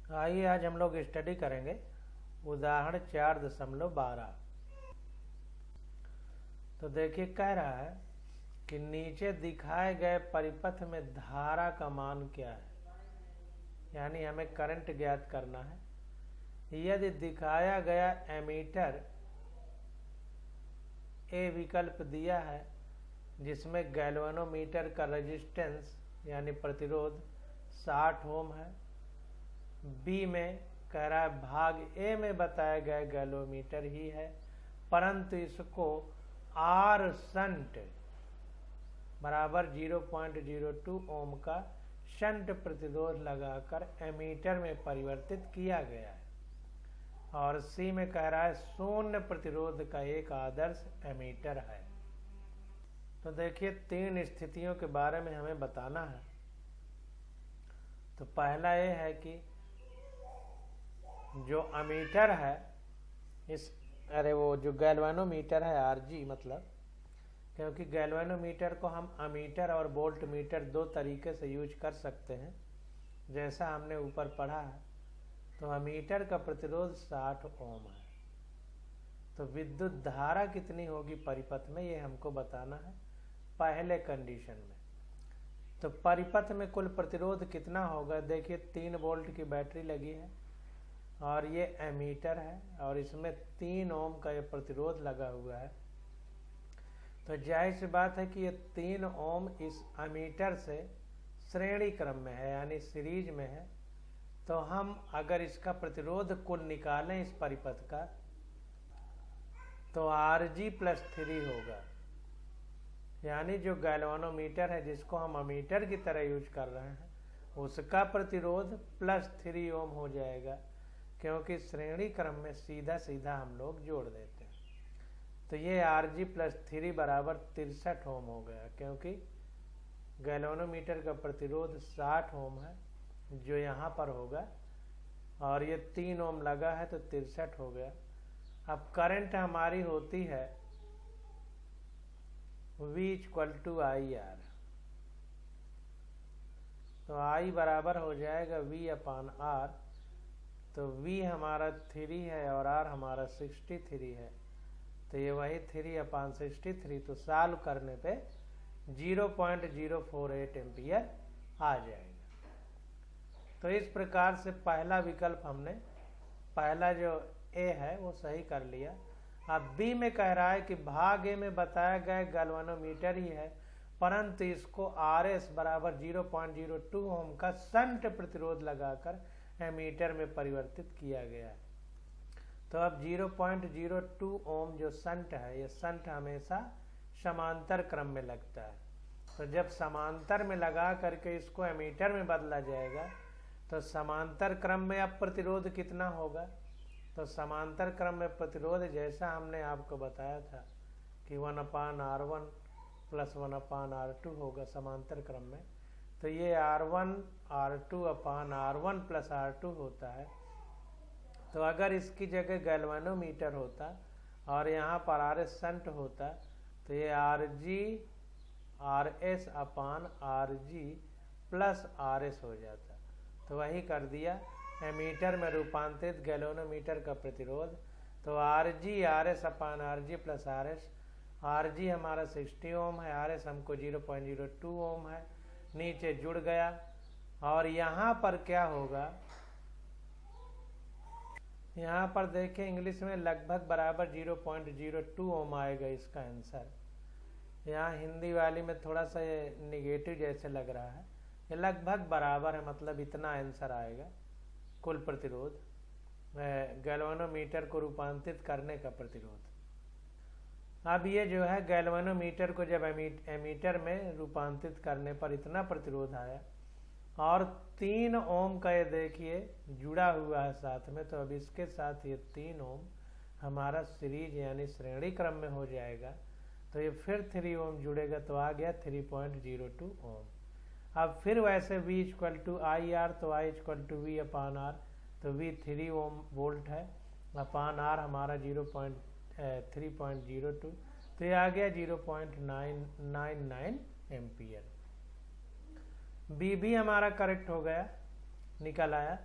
आइए आज हम लोग स्टडी करेंगे उदाहरण 4.12। तो देखिए कह रहा है कि नीचे दिखाए गए परिपथ में धारा का मान क्या है, यानी हमें करंट ज्ञात करना है। यदि दिखाया गया एमीटर ए विकल्प दिया है जिसमें गैल्वेनोमीटर का रेजिस्टेंस यानी प्रतिरोध 60 ओम है, बी में कह रहा है भाग ए में बताया गया गैल्वेनोमीटर ही है, परंतु इसको आर शंट बराबर 0.02 ओम का शंट प्रतिरोध लगाकर एमीटर में परिवर्तित किया गया है। और सी में कह रहा है शून्य प्रतिरोध का एक आदर्श एमीटर है। तो देखिए तीन स्थितियों के बारे में हमें बताना है। तो पहला ये है कि जो अमीटर है वो जो गैल्वेनोमीटर है आरजी, मतलब क्योंकि गैल्वेनोमीटर को हम अमीटर और वोल्ट मीटर दो तरीके से यूज कर सकते हैं, जैसा हमने ऊपर पढ़ा है। तो अमीटर का प्रतिरोध 60 ओम है, तो विद्युत धारा कितनी होगी परिपथ में ये हमको बताना है पहले कंडीशन में। तो परिपथ में कुल प्रतिरोध कितना होगा, देखिए 3 वोल्ट की बैटरी लगी है और ये एमीटर है और इसमें 3 ओम का ये प्रतिरोध लगा हुआ है। तो जाहिर सी बात है कि ये 3 ओम इस एमीटर से श्रेणी क्रम में है यानी सीरीज में है। तो हम अगर इसका प्रतिरोध कुल निकालें इस परिपथ का तो Rg+3 होगा, यानी जो गैल्वेनोमीटर है जिसको हम अमीटर की तरह यूज कर रहे हैं उसका प्रतिरोध +3 ओम हो जाएगा, क्योंकि श्रेणी क्रम में सीधा सीधा हम लोग जोड़ देते हैं। तो ये Rg+3 बराबर 63 ओम हो गया, क्योंकि गैल्वेनोमीटर का प्रतिरोध 60 ओम है जो यहाँ पर होगा और ये 3 ओम लगा है तो 63 हो गया। अब करंट हमारी होती है V=IR, तो I बराबर हो जाएगा V/R। तो V हमारा 3 है और R हमारा 63 है, तो ये वही 3/63, तो सॉल्व करने पे 0.048 एम्पियर आ जाएगा। तो इस प्रकार से पहला विकल्प हमने पहला जो ए है वो सही कर लिया। अब बी में कह रहा है कि भाग ए में बताया गया गैल्वेनोमीटर ही है, परंतु इसको RS बराबर 0.02 ओम का शंट प्रतिरोध लगाकर एमीटर में परिवर्तित किया गया है। तो अब 0.02 ओम जो शंट है, ये शंट हमेशा समांतर क्रम में लगता है। तो जब समांतर में लगा करके इसको एमीटर में बदला जाएगा तो समांतर क्रम में अब प्रतिरोध कितना होगा, तो समांतर क्रम में प्रतिरोध जैसा हमने आपको बताया था कि 1/R1 + 1/R2 होगा समांतर क्रम में। तो ये R1 R2/R1 + R2 होता है। तो अगर इसकी जगह गैल्वेनोमीटर होता और यहाँ पर RS शंट होता तो ये Rg RS/Rg + RS हो जाता। तो वही कर दिया, एमीटर में रूपांतरित गैल्वेनोमीटर का प्रतिरोध। तो Rg RS/Rg + RS, Rg हमारा 60 ओम है, RS हमको 0.02 ओम है, नीचे जुड़ गया। और यहाँ पर क्या होगा, यहाँ पर देखें इंग्लिश में लगभग बराबर 0.02 ओम आएगा इसका आंसर। यहाँ हिंदी वाली में थोड़ा सा ये निगेटिव जैसे लग रहा है, ये लगभग बराबर है, मतलब इतना आंसर आएगा कुल प्रतिरोध गैल्वेनोमीटर को रूपांतरित करने का प्रतिरोध। अब ये जो है गैल्वेनोमीटर को जब एमीटर में रूपांतरित करने पर इतना प्रतिरोध आया और 3 ओम का ये देखिए जुड़ा हुआ है साथ में, तो अब इसके साथ ये 3 ओम हमारा सीरीज यानी श्रेणी क्रम में हो जाएगा। तो ये फिर 3 ओम जुड़ेगा तो आ गया 3.02 ओम। अब फिर वैसे V=IR, तो I = V/R, तो V 3 ओम वोल्ट है अपान R हमारा 3.02, तो ये आ गया 0.999 एम्पियर। बी भी हमारा करेक्ट हो गया, निकल आया।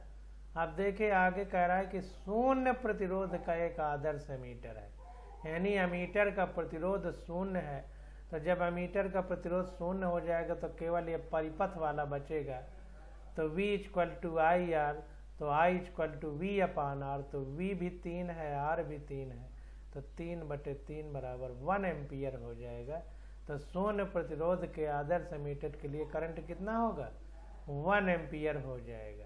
अब देखिए आगे कह रहा है कि शून्य प्रतिरोध का एक आदर्श एमीटर है, यानी एमीटर का प्रतिरोध शून्य है। तो जब एमीटर का प्रतिरोध शून्य हो जाएगा तो केवल ये परिपथ वाला बचेगा। तो V = IR, तो I = V/R, तो V भी 3 है, R भी 3 है, तो 3/3 बराबर 1 एम्पियर हो जाएगा। तो शून्य प्रतिरोध के आदर्श एमीटर के लिए करंट कितना होगा? 1 एम्पियर हो जाएगा।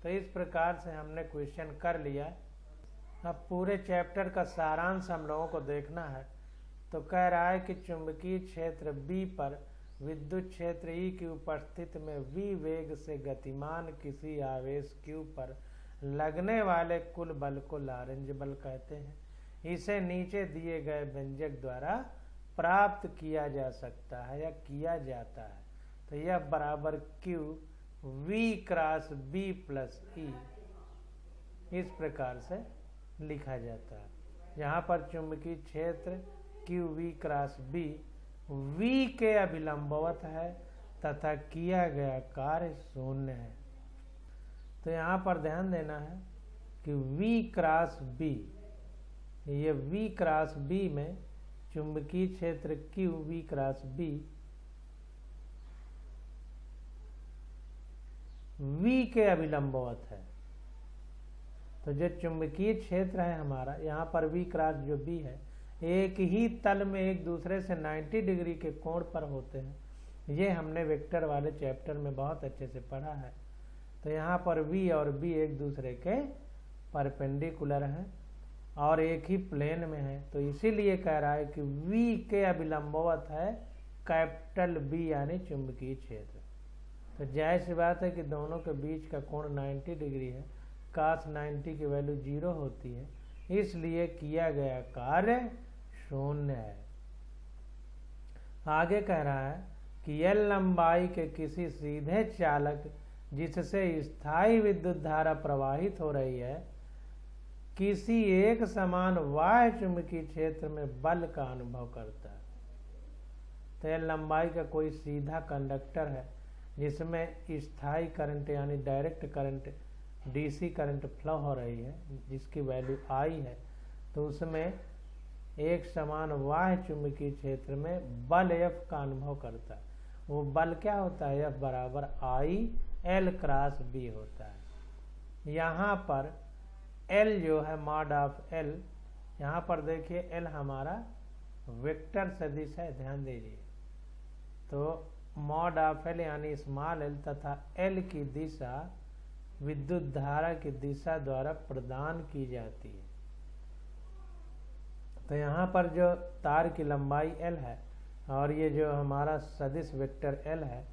तो इस प्रकार से हमने क्वेश्चन कर लिया। अब पूरे चैप्टर का सारांश हम लोगों को देखना है। तो कह रहा है कि चुंबकीय क्षेत्र B पर विद्युत क्षेत्र E की उपस्थिति में V वेग से गतिमान किसी आवेश Q पर लगने वाले कुल बल को लॉरेंज बल कहते हैं। इसे नीचे दिए गए व्यंजक द्वारा प्राप्त किया जा सकता है या किया जाता है। तो यह बराबर Q V cross B plus E इस प्रकार से लिखा जाता है। यहाँ पर चुंबकीय क्षेत्र Q V cross B V के अभिलंबवत है तथा किया गया कार्य शून्य है। तो यहाँ पर ध्यान देना है कि V क्रॉस B, ये V क्रॉस B में चुंबकीय क्षेत्र Q V cross B V के अभिलंबवत है। तो जो चुंबकीय क्षेत्र है हमारा, यहाँ पर V क्रॉस जो B है, एक ही तल में एक दूसरे से 90 डिग्री के कोण पर होते हैं। ये हमने वेक्टर वाले चैप्टर में बहुत अच्छे से पढ़ा है। तो यहाँ पर V और B एक दूसरे के परपेंडिकुलर हैं और एक ही प्लेन में है। तो इसीलिए कह रहा है कि V के अभिलंबवत है कैपिटल B यानी चुंबकीय क्षेत्र। तो जाहिर सी बात है कि दोनों के बीच का कोण 90 डिग्री है। cos 90 की वैल्यू 0 होती है, इसलिए किया गया कार्य शून्य है। आगे कह रहा है कि L लंबाई के किसी सीधे चालक जिससे स्थायी विद्युत धारा प्रवाहित हो रही है, किसी एक समान बाह्य चुंबकीय क्षेत्र में बल का अनुभव करता है। तो L लंबाई का कोई सीधा कंडक्टर है जिसमें स्थायी करंट यानी direct current DC current flow हो रही है, जिसकी वैल्यू I है। तो उसमें एक समान बाह्य चुंबकीय क्षेत्र में बल F का अनुभव करता है। वो बल क्या होता है? F बराबर I L क्रॉस B होता है। यहाँ पर L जो है मॉड ऑफ L, यहाँ पर देखिए L हमारा वेक्टर सदिश है, ध्यान दीजिए। तो मॉड ऑफ L यानी स्मॉल l तथा L की दिशा विद्युत धारा की दिशा द्वारा प्रदान की जाती है। तो यहाँ पर जो तार की लंबाई L है और ये जो हमारा सदिश वेक्टर L है,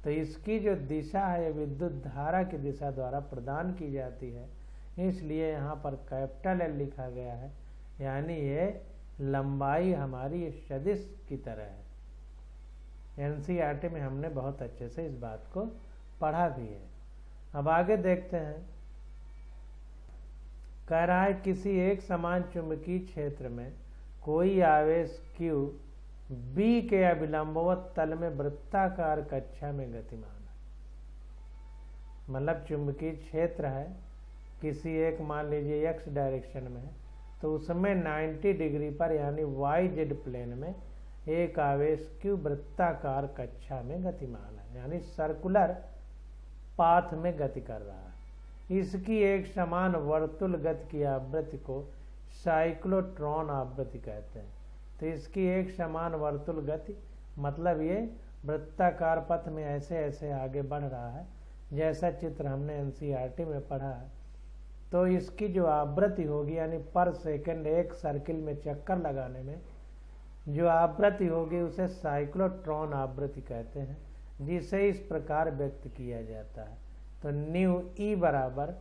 तो इसकी जो दिशा है विद्युत धारा की दिशा द्वारा प्रदान की जाती है, इसलिए यहाँ पर कैपिटल L लिखा गया है, यानी ये लंबाई हमारी सदिश की तरह है। NCERT में हमने बहुत अच्छे से इस बात को पढ़ा भी है। अब आगे देखते हैं। कह रहा है किसी एक समान चुंबकीय क्षेत्र में कोई आवेश Q B के अभिलंबवत तल में वृत्ताकार कक्षा में गतिमान है। मतलब चुंबकीय क्षेत्र है किसी एक, मान लीजिए x डायरेक्शन में है, तो उसमें 90 डिग्री पर यानी YZ प्लेन में एक आवेश Q वृत्ताकार कक्षा में गतिमान है, यानी सर्कुलर पाथ में गति कर रहा है। इसकी एक समान वर्तुल गति की आवृत्ति को साइक्लोट्रॉन आवृत्ति कहते हैं। तो इसकी एक समान वर्तुल गति मतलब ये वृत्ताकार पथ में ऐसे ऐसे आगे बढ़ रहा है, जैसा चित्र हमने NCERT में पढ़ा है। तो इसकी जो आवृत्ति होगी यानी पर सेकंड एक सर्किल में चक्कर लगाने में जो आवृत्ति होगी उसे साइक्लोट्रॉन आवृत्ति कहते हैं, जिसे इस प्रकार व्यक्त किया जाता है। तो न्यू E बराबर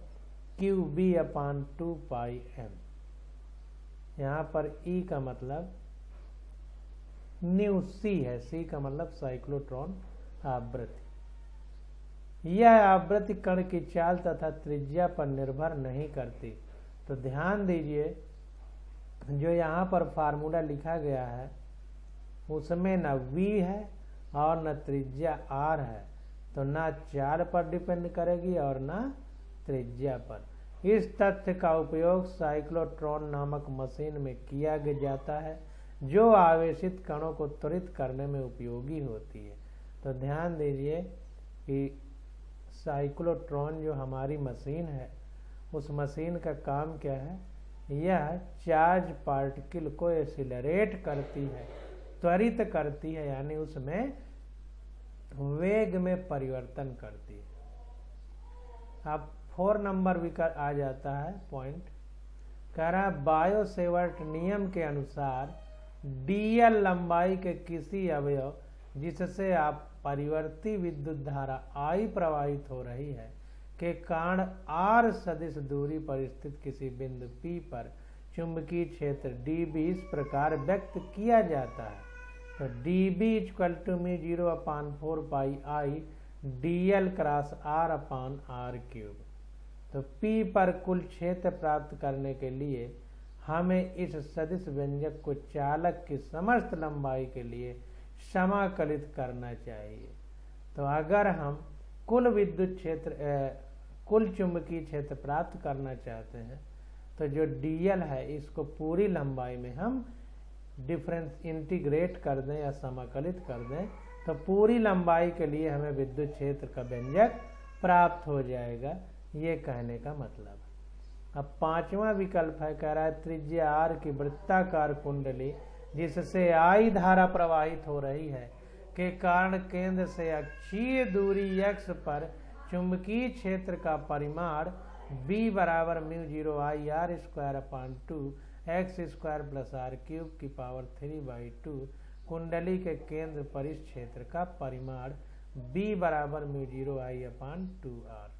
QB/2πm। यहाँ पर E का मतलब न्यू C है, C का मतलब साइक्लोट्रॉन आवृत्ति। यह आवृत्ति कण की चाल तथा त्रिज्या पर निर्भर नहीं करती। तो ध्यान दीजिए, जो यहाँ पर फार्मूला लिखा गया है उसमें न V है और न त्रिज्या R है, तो ना चाल पर डिपेंड करेगी और ना त्रिज्या पर। इस तथ्य का उपयोग साइक्लोट्रॉन नामक मशीन में किया जाता है जो आवेशित कणों को त्वरित करने में उपयोगी होती है। तो ध्यान दीजिए कि साइक्लोट्रॉन जो हमारी मशीन है, उस मशीन का काम क्या है? यह चार्ज पार्टिकल को एक्सीलरेट करती है, त्वरित करती है, यानी उसमें वेग में परिवर्तन करती है। अब 4 नंबर विकल्प आ जाता है पॉइंट, कह रहा है बायो-सेवर्ट नियम के अनुसार डीएल लंबाई के किसी अवयव जिससे आप परिवर्ती विद्युत धारा आई प्रवाहित हो रही है के कारण आर सदिश दूरी पर स्थित किसी बिंदु P पर चुंबकीय क्षेत्र dB इस प्रकार व्यक्त किया जाता है। तो dB = μ0/4πI dl cross r/r³। तो P पर कुल क्षेत्र प्राप्त करने के लिए हमें इस सदिश व्यंजक को चालक की समस्त लंबाई के लिए समाकलित करना चाहिए। तो अगर हम कुल विद्युत क्षेत्र कुल चुंबकीय क्षेत्र प्राप्त करना चाहते हैं तो जो dl है इसको पूरी लंबाई में हम इंटीग्रेट कर दें या समाकलित कर दें, तो पूरी लंबाई के लिए हमें विद्युत क्षेत्र का व्यंजक प्राप्त हो जाएगा। ये कहने का मतलब है। अब 5वां विकल्प है, कह रहा है त्रिज्या r की वृत्ताकार कुंडली जिससे I धारा प्रवाहित हो रही है के कारण केंद्र से अक्षीय दूरी x पर चुंबकीय क्षेत्र का परिमाण B = μ0I r²/2 x² + r³ 3/2 कुंडली के केंद्र पर इस क्षेत्र का परिमाण B = μ0I/2r।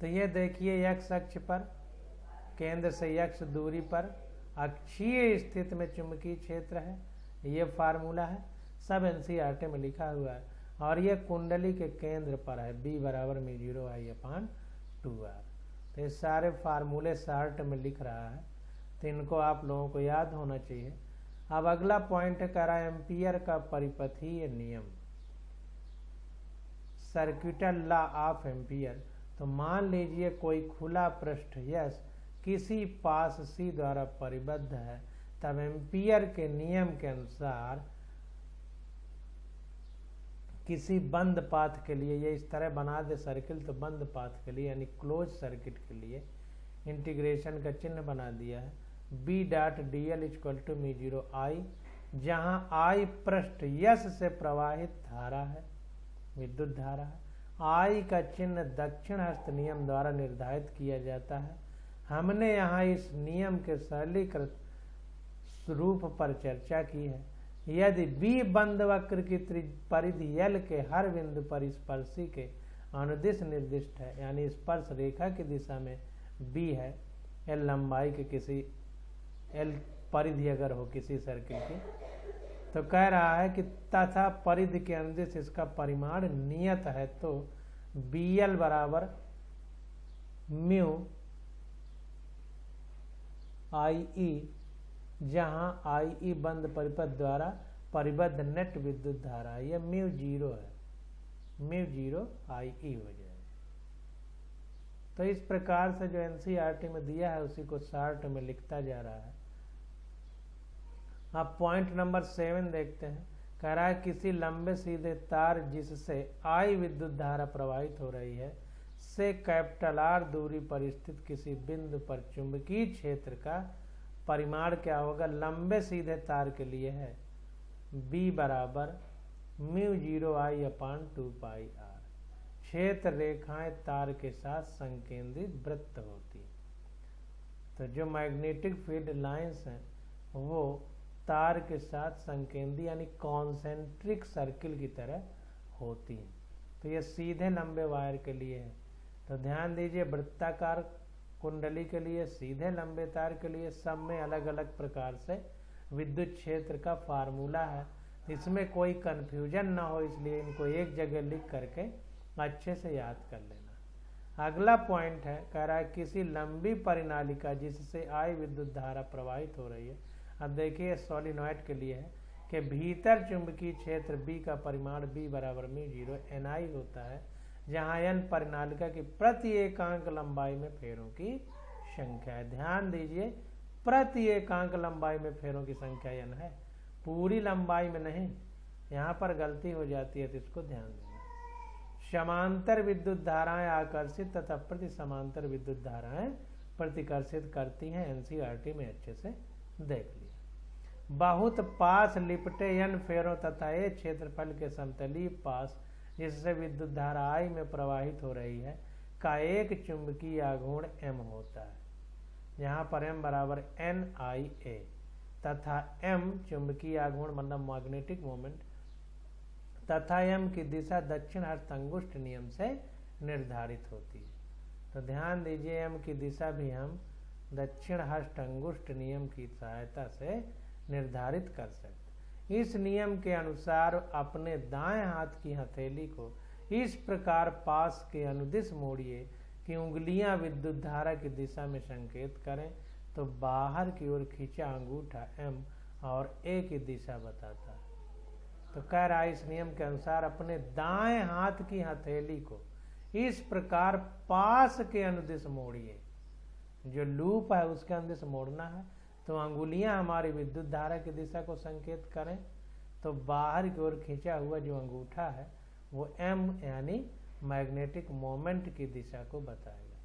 तो ये देखिए x अक्ष पर केंद्र से x दूरी पर अक्षीय स्थिति में चुंबकीय क्षेत्र है। ये फार्मूला है, सब एनसीईआरटी में लिखा हुआ है, और ये कुंडली के केंद्र पर है B = μ0I/2r। तो ये सारे फार्मूले शार्ट में लिख रहा है, तो इनको आप लोगों को याद होना चाहिए। अब अगला पॉइंट है, कह रहा है एम्पियर का परिपथीय नियम, सर्किटल लॉ ऑफ एम्पियर। तो मान लीजिए कोई खुला पृष्ठ यस किसी पास C द्वारा परिबद्ध है, तब एम्पियर के नियम के अनुसार किसी बंद पाथ के लिए, ये इस तरह बना दे सर्किल, तो बंद पाथ के लिए यानी क्लोज सर्किट के लिए इंटीग्रेशन का चिन्ह बना दिया है। B.dl = μ0I, जहां I पृष्ठ यस से प्रवाहित धारा है, विद्युत धारा है। I का चिन्ह दक्षिण हस्त नियम द्वारा निर्धारित किया जाता है। हमने यहाँ इस नियम के सरलीकृत रूप पर चर्चा की है। यदि B बंद वक्र की परिधि L के हर बिंदु पर स्पर्शी के अनुदिश निर्दिष्ट है, यानी स्पर्श रेखा की दिशा में B है, L लंबाई के किसी L परिधि अगर हो किसी सर्किल की, तो कह रहा है कि तथा परिधि के अनुदिश इसका परिमाण नियत है, तो BL = μ/IE, जहां IE बंद परिपथ द्वारा परिबद्ध नेट विद्युत धारा है, यह μ0 है, μ0IE हो जाएगा। तो इस प्रकार से जो एनसीईआरटी में दिया है उसी को शार्ट में लिखता जा रहा है। अब पॉइंट नंबर 7 देखते हैं, कह रहा है किसी लंबे सीधे तार जिससे I विद्युत धारा प्रवाहित हो रही है से R दूरी पर स्थित किसी बिंदु पर चुंबकीय क्षेत्र का परिमाण क्या होगा? लंबे सीधे तार के लिए है B = μ0I/2πr। क्षेत्र रेखाएं तार के साथ संकेंद्रित वृत्त होती है। तो जो मैग्नेटिक फील्ड लाइंस हैं वो तार के साथ संकेंद्रित यानी कॉन्सेंट्रिक सर्किल की तरह होती हैं। तो ये सीधे लंबे वायर के लिए है। तो ध्यान दीजिए, वृत्ताकार कुंडली के लिए, सीधे लंबे तार के लिए, सब में अलग अलग प्रकार से विद्युत क्षेत्र का फार्मूला है। इसमें कोई कन्फ्यूजन ना हो, इसलिए इनको एक जगह लिख करके अच्छे से याद कर लेना। अगला पॉइंट है, कह रहा है किसी लंबी परिनालिका जिससे I विद्युत धारा प्रवाहित हो रही है। अब देखिए सोलिनॉइड के लिए है कि भीतर चुंबकीय क्षेत्र B का परिमाण B = μ0 NI होता है, जहाँ n परिनालिका की प्रति एकांक लंबाई में फेरों की संख्या है। ध्यान दीजिए, प्रति एकांक लंबाई में फेरों की संख्या n है, पूरी लंबाई में नहीं। यहाँ पर गलती हो जाती है तो इसको ध्यान देना। समांतर विद्युत धाराएं आकर्षित तथा प्रति समांतर विद्युत धाराएं प्रतिकर्षित करती हैं, एनसीईआरटी में अच्छे से देख लिया। बहुत पास लिपटे n फेरों तथा a क्षेत्रफल के समतलीय पास जिससे विद्युत धारा I में प्रवाहित हो रही है का एक चुंबकीय आघूर्ण m होता है। यहाँ पर m बराबर NIA तथा m चुंबकीय आघूर्ण मतलब मैग्नेटिक मोमेंट तथा m की दिशा दक्षिण हस्त अंगुष्ठ नियम से निर्धारित होती है। तो ध्यान दीजिए, m की दिशा भी हम दक्षिण हस्त अंगुष्ठ नियम की सहायता से निर्धारित कर सकते। इस नियम के अनुसार अपने दाएं हाथ की हथेली को इस प्रकार पास के अनुदिश मोड़िए कि उंगलियां विद्युत धारा की दिशा में संकेत करें, तो बाहर की ओर खींचा अंगूठा m और a की दिशा बताता है। तो कह रहा है, इस नियम के अनुसार अपने दाएं हाथ की हथेली को इस प्रकार पास के अनुदिश मोड़िए, जो लूप है उसके अनुदिश मोड़ना है, तो अंगुलियां हमारी विद्युत धारा की दिशा को संकेत करें, तो बाहर की ओर खींचा हुआ जो अंगूठा है वो m यानी मैग्नेटिक मोमेंट की दिशा को बताएगा।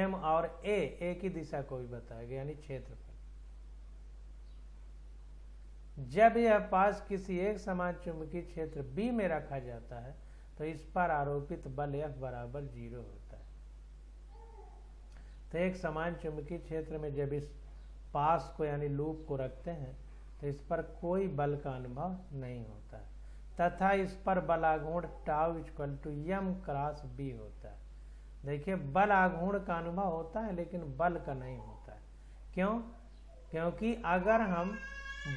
m और a की दिशा को भी बताएगा, यानी क्षेत्रफल। जब यह पास किसी एक समान चुंबकीय क्षेत्र B में रखा जाता है तो इस पर आरोपित बल F बराबर 0 होता है। तो एक समान चुंबकीय क्षेत्र में जब इस पास को यानी लूप को रखते हैं तो इस पर कोई बल का अनुभव नहीं होता है तथा इस पर बल आघूर्ण tau equal to m cross b होता है। देखिए, बल आघूर्ण का अनुभव होता है लेकिन बल का नहीं होता है। क्यों? क्योंकि अगर हम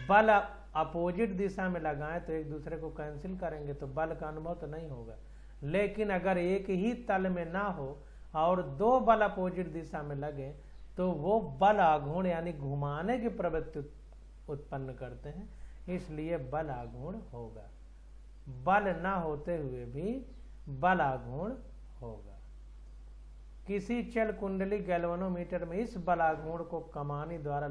बल अपोजिट दिशा में लगाएं तो एक दूसरे को कैंसिल करेंगे तो बल का अनुभव तो नहीं होगा। लेकिन अगर एक ही तल में ना हो और दो बल अपोजिट दिशा में लगे तो वो बल आघूर्ण यानी घुमाने की प्रवृत्ति उत्पन्न करते हैं, इसलिए बल आघूर्ण होगा। बल ना होते हुए भी बल आघूर्ण होगा। किसी चल कुंडली गैल्वेनोमीटर में इस बल आघूर्ण को कमानी द्वारा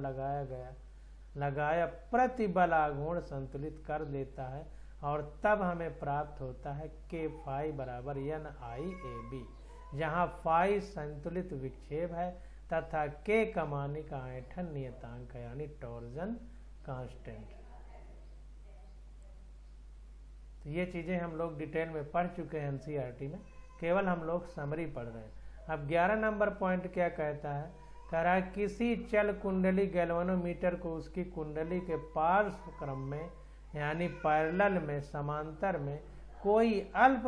लगाया प्रतिबल आघूर्ण संतुलित कर देता है और तब हमें प्राप्त होता है K फाई बराबर NIAB, जहाँ फाई संतुलित विक्षेप है तथा K कमानी का ऐंठन नियतांक है यानी टॉर्जन कांस्टेंट। तो ये चीजें हम लोग डिटेल में पढ़ चुके हैं एनसीईआरटी में, केवल हम लोग समरी पढ़ रहे हैं। अब 11 नंबर पॉइंट क्या कहता है? कह रहा है किसी चल कुंडली गैल्वेनोमीटर को उसकी कुंडली के पार्श्व क्रम में यानी पैरेलल में समांतर में कोई अल्प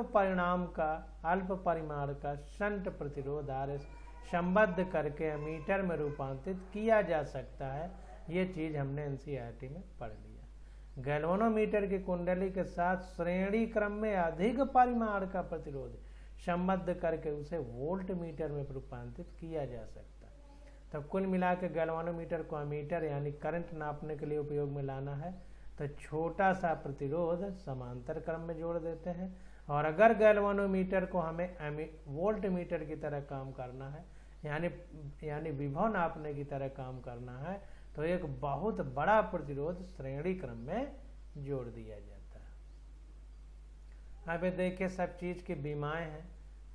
परिमाण का शंट प्रतिरोध RS संबद्ध करके एमीटर में रूपांतरित किया जा सकता है। ये चीज हमने एनसीईआरटी में पढ़ लिया। गैल्वेनोमीटर की कुंडली के साथ श्रेणी क्रम में अधिक परिमाण का प्रतिरोध संबद्ध करके उसे वोल्ट मीटर में रूपांतरित किया जा सकता है। तो कुल मिला के गैल्वेनोमीटर को एमीटर यानी करंट नापने के लिए उपयोग में लाना है तो छोटा सा प्रतिरोध समांतर क्रम में जोड़ देते हैं, और अगर गैल्वेनोमीटर को हमें वोल्ट मीटर की तरह काम करना है यानी विभव नापने की तरह काम करना है तो एक बहुत बड़ा प्रतिरोध श्रेणी क्रम में जोड़ दिया जाता है। अब देखिए, सब चीज की बीमाएं हैं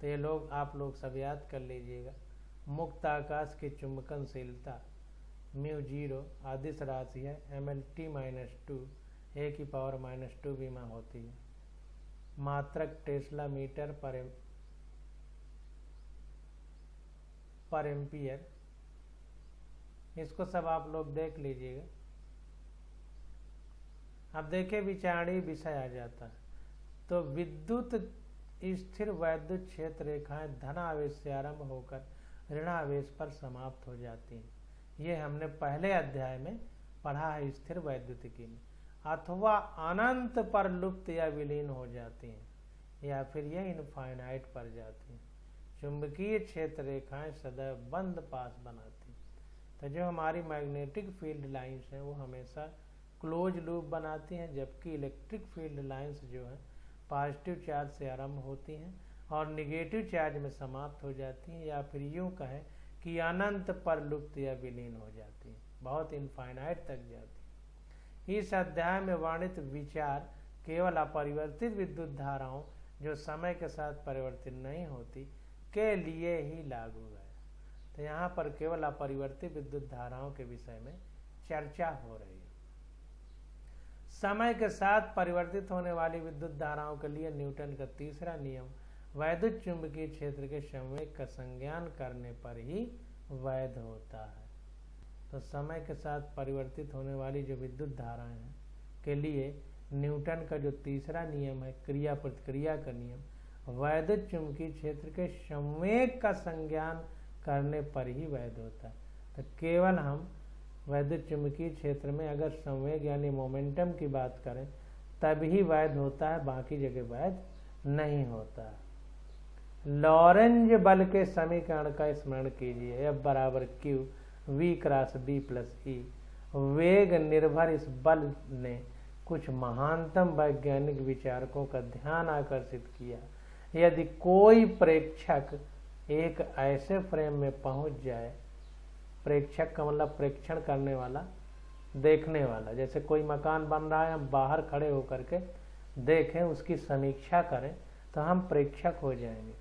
तो ये आप लोग सब याद कर लीजिएगा। मुक्त आकाश की चुंबकनशीलता μ0 आदिश राशि है, mLt-2 a⁻² बीमा होती है। मात्रक टेस्ला मीटर पर एम्पियर, इसको सब आप लोग देख लीजिएगा। अब देखिए, विचारणीय विषय आ जाता है। तो विद्युत स्थिर वैद्युत क्षेत्र रेखाएं धनावेश से आरंभ होकर ऋणावेश पर समाप्त हो जाती हैं। ये हमने पहले अध्याय में पढ़ा है स्थिर वैद्युतिकी में। अथवा अनंत पर लुप्त या विलीन हो जाती हैं या फिर ये इनफाइनाइट पर जाती हैं। चुंबकीय क्षेत्र रेखाएं सदैव बंद पास बनाती हैं। तो जो हमारी मैग्नेटिक फील्ड लाइंस हैं वो हमेशा क्लोज लूप बनाती हैं, जबकि इलेक्ट्रिक फील्ड लाइंस जो है पॉजिटिव चार्ज से आरंभ होती हैं और निगेटिव चार्ज में समाप्त हो जाती हैं, या फिर यूँ कहें कि अनंत पर लुप्त या विलीन हो जाती हैं, बहुत इनफाइनाइट तक जाती हैं। इस अध्याय में वर्णित विचार केवल अपरिवर्तित विद्युत धाराओं जो समय के साथ परिवर्तित नहीं होती के लिए ही लागू है। तो यहाँ पर केवल अपरिवर्तित विद्युत धाराओं के विषय में चर्चा हो रही है। समय के साथ परिवर्तित होने वाली विद्युत धाराओं के लिए न्यूटन का तीसरा नियम वैद्युत चुंबकीय क्षेत्र के संवेग का संज्ञान करने पर ही वैध होता है। तो समय के साथ परिवर्तित होने वाली जो विद्युत धाराएं हैं के लिए न्यूटन का जो तीसरा नियम है, क्रिया प्रतिक्रिया का नियम, वैद्युत चुंबकीय क्षेत्र के संवेग का संज्ञान करने पर ही वैध होता है। तो केवल हम वैद्युत चुंबकीय क्षेत्र में अगर संवेग यानी मोमेंटम की बात करें तभी वैध होता है, बाकी जगह वैध नहीं होता। लॉरेंज बल के समीकरण का स्मरण कीजिए। F बराबर Q V cross B plus E। वेग निर्भर इस बल ने कुछ महानतम वैज्ञानिक विचारकों का ध्यान आकर्षित किया। यदि कोई प्रेक्षक एक ऐसे फ्रेम में पहुंच जाए, प्रेक्षक का मतलब प्रेक्षण करने वाला, देखने वाला, जैसे कोई मकान बन रहा है, हम बाहर खड़े होकर के देखें, उसकी समीक्षा करें तो हम प्रेक्षक हो जाएंगे।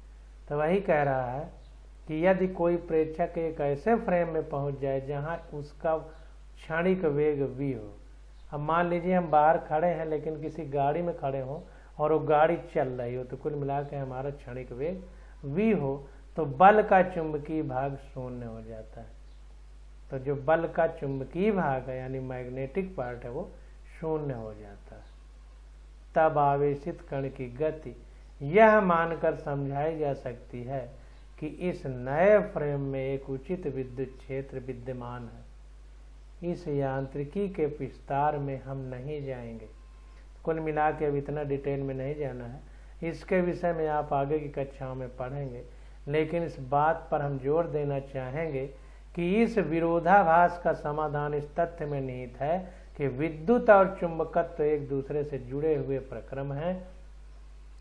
तो वही कह रहा है कि यदि कोई प्रेक्षक एक ऐसे फ्रेम में पहुंच जाए जहां उसका क्षणिक वेग v हो। अब मान लीजिए हम बाहर खड़े हैं लेकिन किसी गाड़ी में खड़े हों और वो गाड़ी चल रही हो, तो कुल मिला के हमारा क्षणिक वेग v हो, तो बल का चुंबकीय भाग शून्य हो जाता है। तो जो बल का चुंबकीय भाग है यानी मैग्नेटिक पार्ट है वो शून्य हो जाता है। तब आवेशित कण की गति यह मानकर समझाई जा सकती है कि इस नए फ्रेम में एक उचित विद्युत क्षेत्र विद्यमान है। इस यांत्रिकी के विस्तार में हम नहीं जाएंगे, कुल मिला के अब इतना डिटेल में नहीं जाना है, इसके विषय में आप आगे की कक्षाओं में पढ़ेंगे। लेकिन इस बात पर हम जोर देना चाहेंगे कि इस विरोधाभास का समाधान इस तथ्य में निहित है कि विद्युत और चुंबकत्व एक दूसरे से जुड़े हुए प्रक्रम हैं।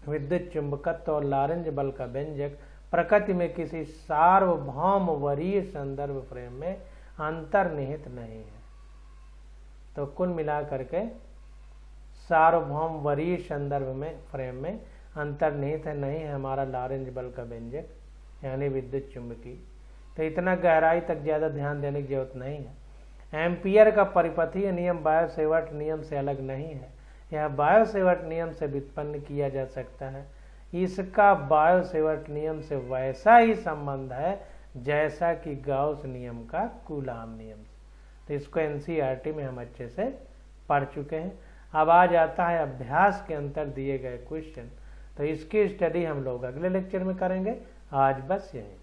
विद्युत चुंबकत्व और लॉरेंज बल का व्यंजक प्रकृति में किसी सार्वभौम वरीय संदर्भ फ्रेम में अंतर्निहित नहीं है। तो कुल मिलाकर के सार्वभौम वरीय संदर्भ में फ्रेम में अंतर्निहित है, नहीं है हमारा लॉरेंज बल का व्यंजक यानी विद्युत चुंबकीय। तो इतना गहराई तक ज़्यादा ध्यान देने की जरूरत नहीं है। एम्पियर का परिपथीय नियम बायो-सेवर्ट नियम से अलग नहीं है, यह बायो-सेवर्ट नियम से व्युत्पन्न किया जा सकता है। इसका बायो-सेवर्ट नियम से वैसा ही संबंध है जैसा कि गाउस नियम का कूलाम नियम से। तो इसको एनसीईआरटी में हम अच्छे से पढ़ चुके हैं। अब आ जाता है अभ्यास के अंतर दिए गए क्वेश्चन। तो इसकी स्टडी हम लोग अगले लेक्चर में करेंगे। आज बस यही।